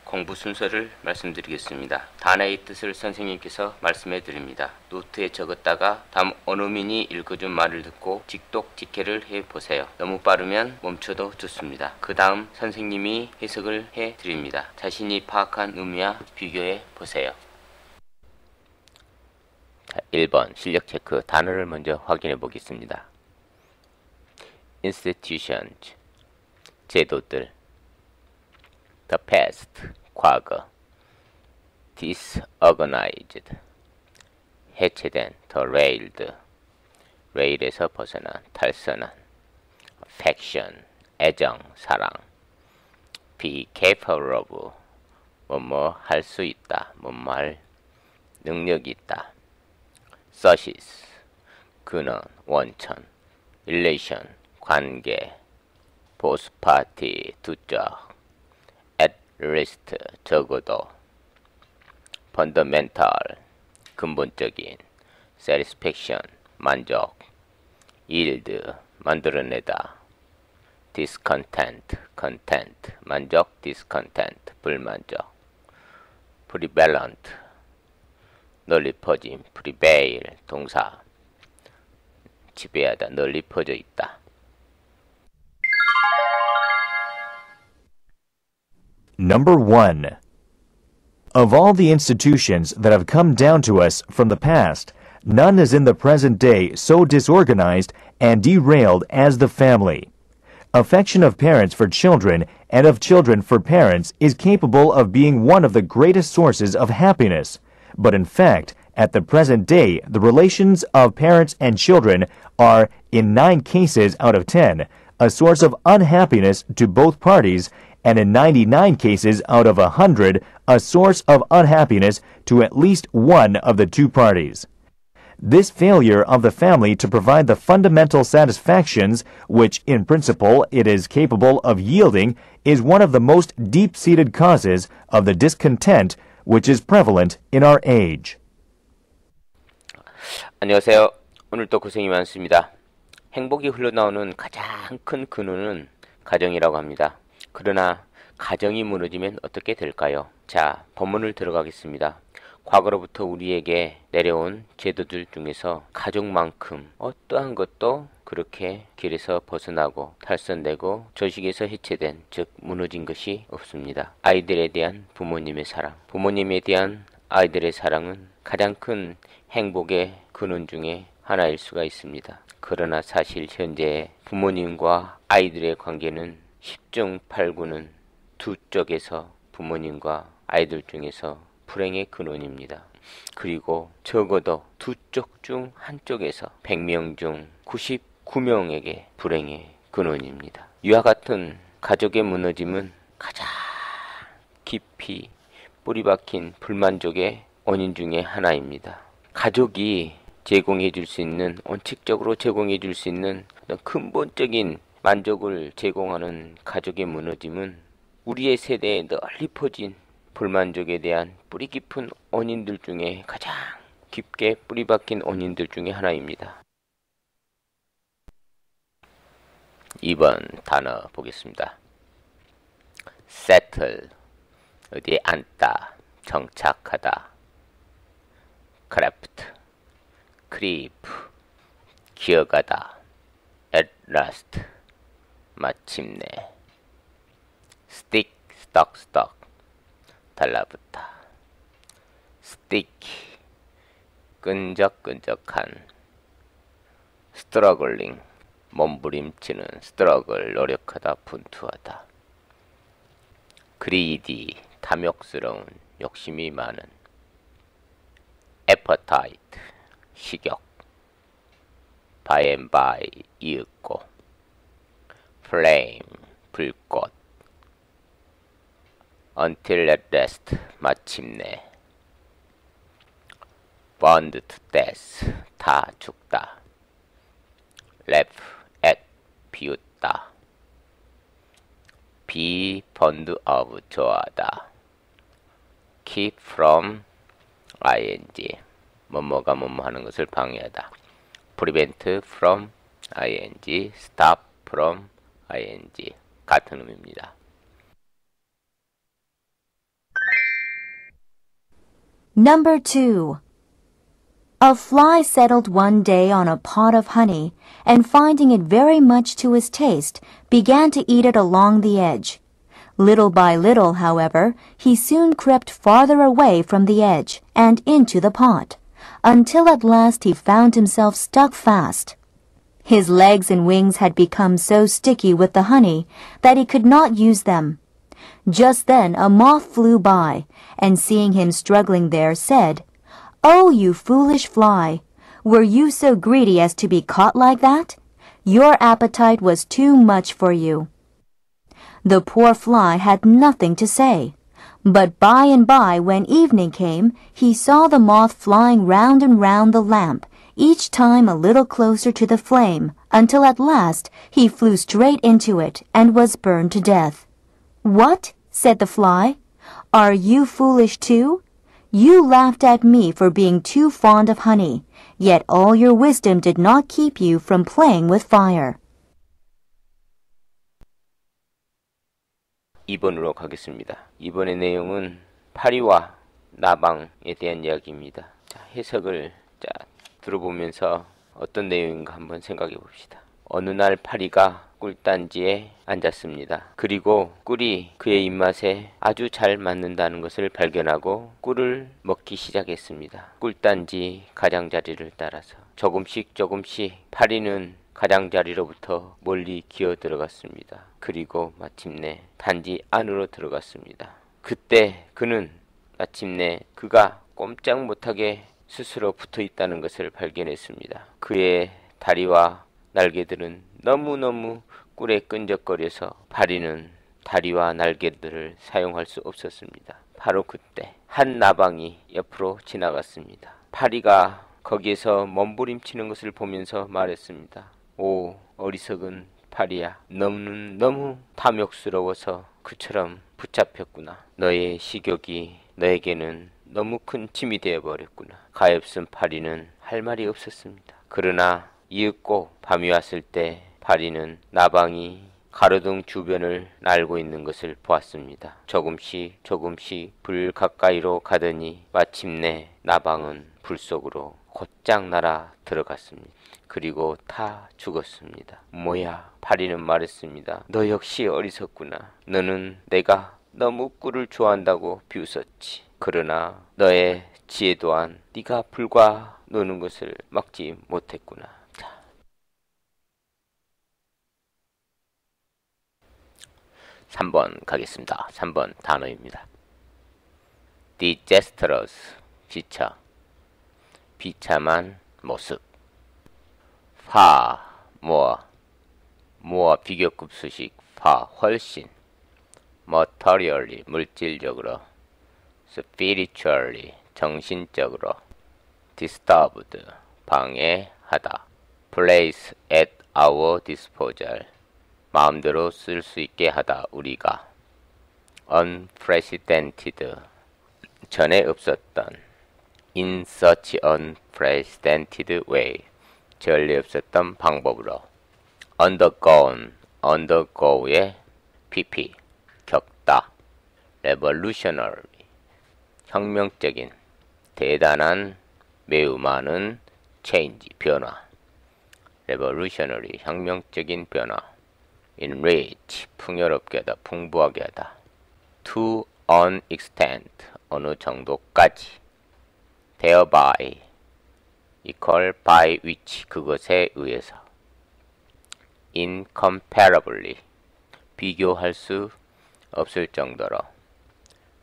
공부 순서를 말씀드리겠습니다. 단어의 뜻을 선생님께서 말씀해 드립니다. 노트에 적었다가 다음 원어민이 읽어준 말을 듣고 직독직해를 해보세요. 너무 빠르면 멈춰도 좋습니다. 그 다음 선생님이 해석을 해 드립니다. 자신이 파악한 의미와 비교해 보세요. 1번 실력 체크. 단어를 먼저 확인해 보겠습니다. institutions, 제도들. the past, 과거. disorganized, 해체된. derailed, 레일에서 벗어난, 탈선한. affection, 애정, 사랑. be capable of, 뭐뭐 할 수 있다, 뭐뭐 할 능력이 있다. sources, 근원, 원천. relation, 관계. both party, 두 쪽. at least, 적어도. fundamental, 근본적인. satisfaction, 만족. yield, 만들어내다. discontent, content, 만족. discontent, 불만족. prevalent, 널리 퍼짐. prevail, 동사. 지배하다, 널리 퍼져 있다. Number 1. Of all the institutions that have come down to us from the past, none is in the present day so disorganized and derailed as the family. Affection of parents for children and of children for parents is capable of being one of the greatest sources of happiness. But in fact, at the present day, the relations of parents and children are, in 9 cases out of 10, a source of unhappiness to both parties, and in 99 cases out of 100, a source of unhappiness to at least one of the two parties. This failure of the family to provide the fundamental satisfactions which, in principle, it is capable of yielding is one of the most deep-seated causes of the discontent which is prevalent in our age. 안녕하세요. 오늘도 고생이 많습니다. 행복이 흘러나오는 가장 큰 근원은 가정이라고 합니다. 그러나 가정이 무너지면 어떻게 될까요? 자, 본문을 들어가겠습니다. 과거로부터 우리에게 내려온 제도들 중에서 가족만큼 어떠한 것도 그렇게 길에서 벗어나고 탈선되고 조직에서 해체된, 즉 무너진 것이 없습니다. 아이들에 대한 부모님의 사랑, 부모님에 대한 아이들의 사랑은 가장 큰 행복의 근원 중에 하나일 수가 있습니다. 그러나 사실 현재 부모님과 아이들의 관계는 10중 8구는 두 쪽에서 부모님과 아이들 중에서 불행의 근원입니다. 그리고 적어도 두 쪽 중 한쪽에서 100명 중 99명에게 불행의 근원입니다. 이와 같은 가족의 무너짐은 가장 깊이 뿌리 박힌 불만족의 원인 중에 하나입니다. 가족이 제공해 줄 수 있는, 원칙적으로 제공해 줄 수 있는 근본적인 만족을 제공하는 가족의 무너짐은 우리의 세대에 널리 퍼진 불만족에 대한 뿌리 깊은 원인들 중에 가장 깊게 뿌리 박힌 원인들 중에 하나입니다. 2번 단어 보겠습니다. settle, 어디에 앉다, 정착하다. craft, creep, 기어가다. at last, 마침내. stick, stuck, 달라붙다. stick, 끈적끈적한. struggling, 몸부림치는. struggle, 노력하다, 분투하다. greedy, 탐욕스러운, 욕심이 많은. appetite, 식욕. by and by, 이윽고. flame, 불꽃. until at last, 마침내. burned to death, 다 죽다. laugh at, 비웃다. be fond of, 좋아하다. keep from, ing, 뭐뭐가 뭐뭐 하는 것을 방해하다. prevent from, ing, stop from, ing, 같은 의미입니다. Number 2. A fly settled one day on a pot of honey, and finding it very much to his taste, began to eat it along the edge. Little by little, however, he soon crept farther away from the edge and into the pot, until at last he found himself stuck fast. His legs and wings had become so sticky with the honey that he could not use them. Just then a moth flew by, and seeing him struggling there, said, "Oh, you foolish fly! Were you so greedy as to be caught like that? Your appetite was too much for you." The poor fly had nothing to say, but by and by, when evening came, he saw the moth flying round and round the lamp, each time a little closer to the flame, until at last he flew straight into it and was burned to death. "What?" said the fly. "Are you foolish too? You laughed at me for being too fond of honey, yet all your wisdom did not keep you from playing with fire." 2번으로 가겠습니다. 이번의 내용은 파리와 나방에 대한 이야기입니다. 자, 해석을 들어보면서 어떤 내용인가 한번 생각해 봅시다. 어느 날 파리가 꿀단지에 앉았습니다. 그리고 꿀이 그의 입맛에 아주 잘 맞는다는 것을 발견하고 꿀을 먹기 시작했습니다. 꿀단지 가장자리를 따라서 조금씩 파리는 가장자리로부터 멀리 기어 들어갔습니다. 그리고 마침내 단지 안으로 들어갔습니다. 그때 그는 마침내 그가 꼼짝 못하게 스스로 붙어 있다는 것을 발견했습니다. 그의 다리와 날개들은 너무너무 꿀에 끈적거려서 파리는 다리와 날개들을 사용할 수 없었습니다. 바로 그때 한 나방이 옆으로 지나갔습니다. 파리가 거기에서 몸부림치는 것을 보면서 말했습니다. "오, 어리석은 파리야, 너무 탐욕스러워서 그처럼 붙잡혔구나. 너의 식욕이 너에게는 너무 큰 짐이 되어버렸구나." 가엾은 파리는 할 말이 없었습니다. 그러나 이윽고 밤이 왔을 때 파리는 나방이 가로등 주변을 날고 있는 것을 보았습니다. 조금씩 불 가까이로 가더니 마침내 나방은 불 속으로 곧장 날아 들어갔습니다. 그리고 다 죽었습니다. "뭐야?" 파리는 말했습니다. "너 역시 어리석구나. 너는 내가 너무 꿀을 좋아한다고 비웃었지. 그러나 너의 지혜 또한 네가 불과 노는 것을 막지 못했구나." 3번 가겠습니다. 3번 단어입니다. disastrous, 비참한 모습. more, 비교급수식, 훨씬. materially, 물질적으로. spiritually, 정신적으로. disturbed, 방해하다. place at our disposal, 마음대로 쓸 수 있게 하다, 우리가. unprecedented, 전에 없었던. in such unprecedented way, 전례 없었던 방법으로. undergo의 pp, 겪다. revolutionary, 혁명적인, 대단한, 매우 많은, change, 변화. revolutionary, 혁명적인 변화. enrich, 풍요롭게 하다, 풍부하게 하다. to an extent, 어느 정도까지. thereby, equal by which, 그것에 의해서. incomparably, 비교할 수 없을 정도로.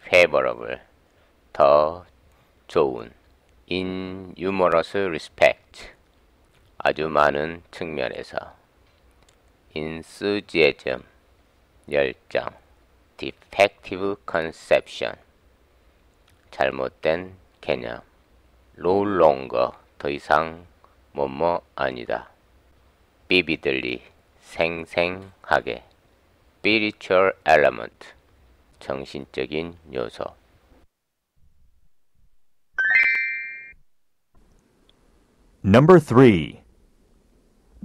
favorable, 더 좋은. in numerous respects, 아주 많은 측면에서. enthusiasm, 열정. defective conception, 잘못된 개념. no longer, 더 이상 뭐뭐 아니다. vividly, 생생하게. spiritual element, 정신적인 요소. Number 3.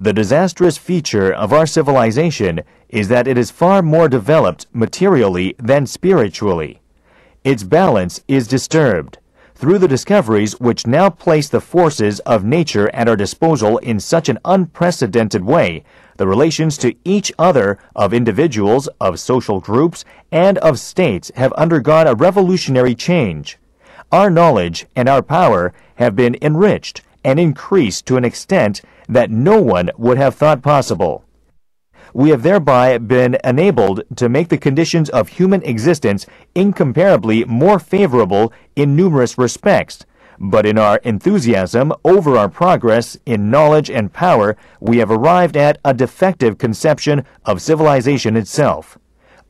The disastrous feature of our civilization is that it is far more developed materially than spiritually. Its balance is disturbed. Through the discoveries which now place the forces of nature at our disposal in such an unprecedented way, the relations to each other of individuals, of social groups, and of states have undergone a revolutionary change. Our knowledge and our power have been enriched and increased to an extent that no one would have thought possible. We have thereby been enabled to make the conditions of human existence incomparably more favorable in numerous respects, but in our enthusiasm over our progress in knowledge and power, we have arrived at a defective conception of civilization itself.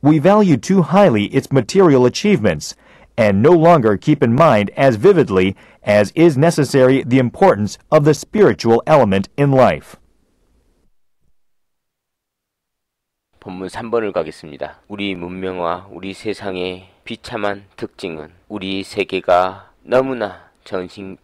We value too highly its material achievements, and no longer keep in mind as vividly as is necessary the importance of the spiritual element in life. 본문 3번을 가겠습니다. 우리 문명과 우리 세상의 비참한 특징은 우리 세계가 너무나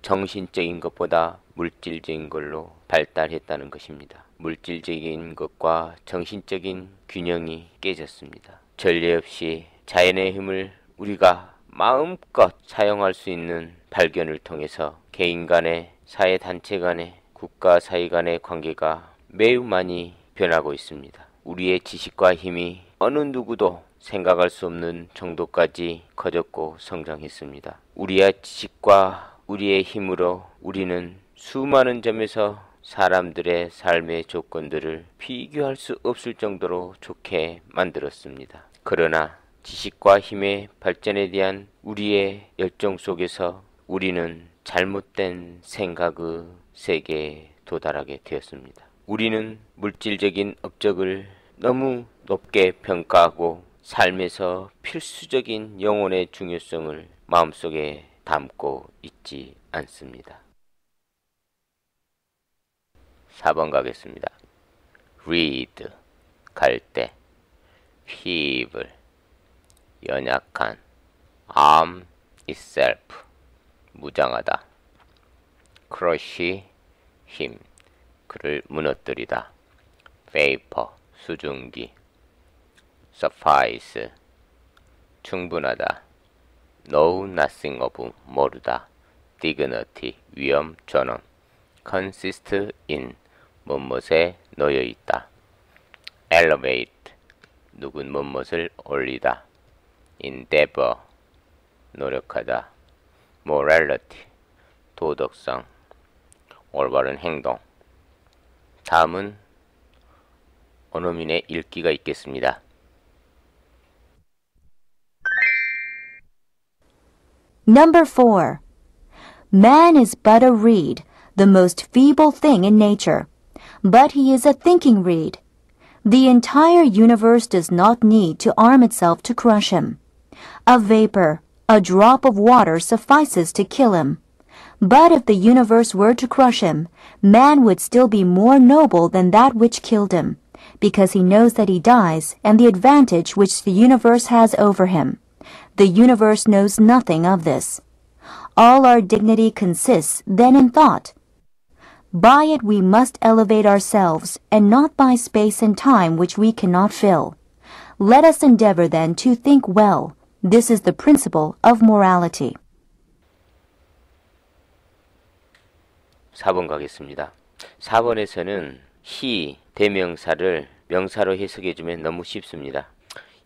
정신적인 것보다 물질적인 걸로 발달했다는 것입니다. 물질적인 것과 정신적인 균형이 깨졌습니다. 전례 없이 자연의 힘을 우리가 마음껏 사용할 수 있는 발견을 통해서 개인 간의, 사회 단체 간의, 국가 사회 간의 관계가 매우 많이 변하고 있습니다. 우리의 지식과 힘이 어느 누구도 생각할 수 없는 정도까지 커졌고 성장했습니다. 우리의 지식과 우리의 힘으로 우리는 수많은 점에서 사람들의 삶의 조건들을 비교할 수 없을 정도로 좋게 만들었습니다. 그러나 지식과 힘의 발전에 대한 우리의 열정 속에서 우리는 잘못된 생각의 세계에 도달하게 되었습니다. 우리는 물질적인 업적을 너무 높게 평가하고 삶에서 필수적인 영혼의 중요성을 마음속에 담고 있지 않습니다. 4번 가겠습니다. read, 갈대, feeble, 연약한, arm itself, 무장하다, crush, 힘, 그를 무너뜨리다, vapor, 수증기, suffice, 충분하다, know nothing of, 모르다, dignity, 위엄, 존엄, consist in, 무엇에 놓여 있다, elevate, 누군 무엇을 올리다, endeavor, 노력하다, morality, 도덕성, 올바른 행동. 다음은 원어민의 읽기가 있겠습니다. Number 4. Man is but a reed, the most feeble thing in nature, but he is a thinking reed. The entire universe does not need to arm itself to crush him. A vapor, a drop of water suffices to kill him. But if the universe were to crush him, man would still be more noble than that which killed him, because he knows that he dies and the advantage which the universe has over him. The universe knows nothing of this. All our dignity consists then in thought. By it we must elevate ourselves, and not by space and time which we cannot fill. Let us endeavor then to think well. This is the principle of morality. 4번 가겠습니다. 4번에서는 he, 대명사를 명사로 해석해주면 너무 쉽습니다.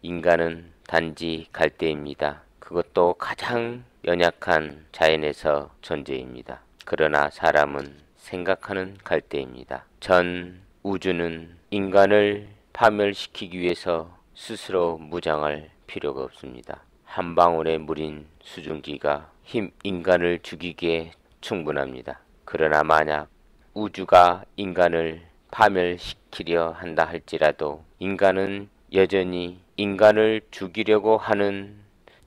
인간은 단지 갈대입니다. 그것도 가장 연약한 자연에서 존재입니다. 그러나 사람은 생각하는 갈대입니다. 전 우주는 인간을 파멸시키기 위해서 스스로 무장할 필요가 없습니다. 한 방울의 물인 수증기가 인간을 죽이기에 충분합니다. 그러나 만약 우주가 인간을 파멸시키려 한다 할지라도 인간은 여전히 인간을 죽이려고 하는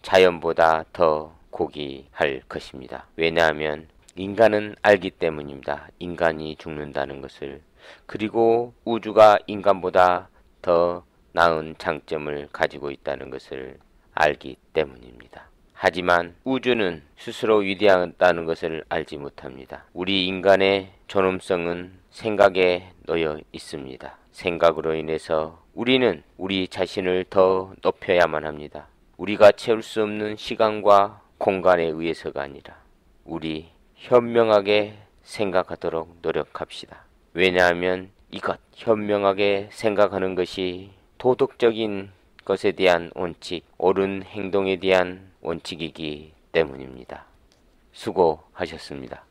자연보다 더 고귀할 것입니다. 왜냐하면 인간은 알기 때문입니다. 인간이 죽는다는 것을. 그리고 우주가 인간보다 더 나은 장점을 가지고 있다는 것을 알기 때문입니다. 하지만 우주는 스스로 위대하다는 것을 알지 못합니다. 우리 인간의 존엄성은 생각에 놓여 있습니다. 생각으로 인해서 우리는 우리 자신을 더 높여야만 합니다. 우리가 채울 수 없는 시간과 공간에 의해서가 아니라 우리 현명하게 생각하도록 노력합시다. 왜냐하면 이것 현명하게 생각하는 것이 도덕적인 것에 대한 원칙, 옳은 행동에 대한 원칙이기 때문입니다. 수고하셨습니다.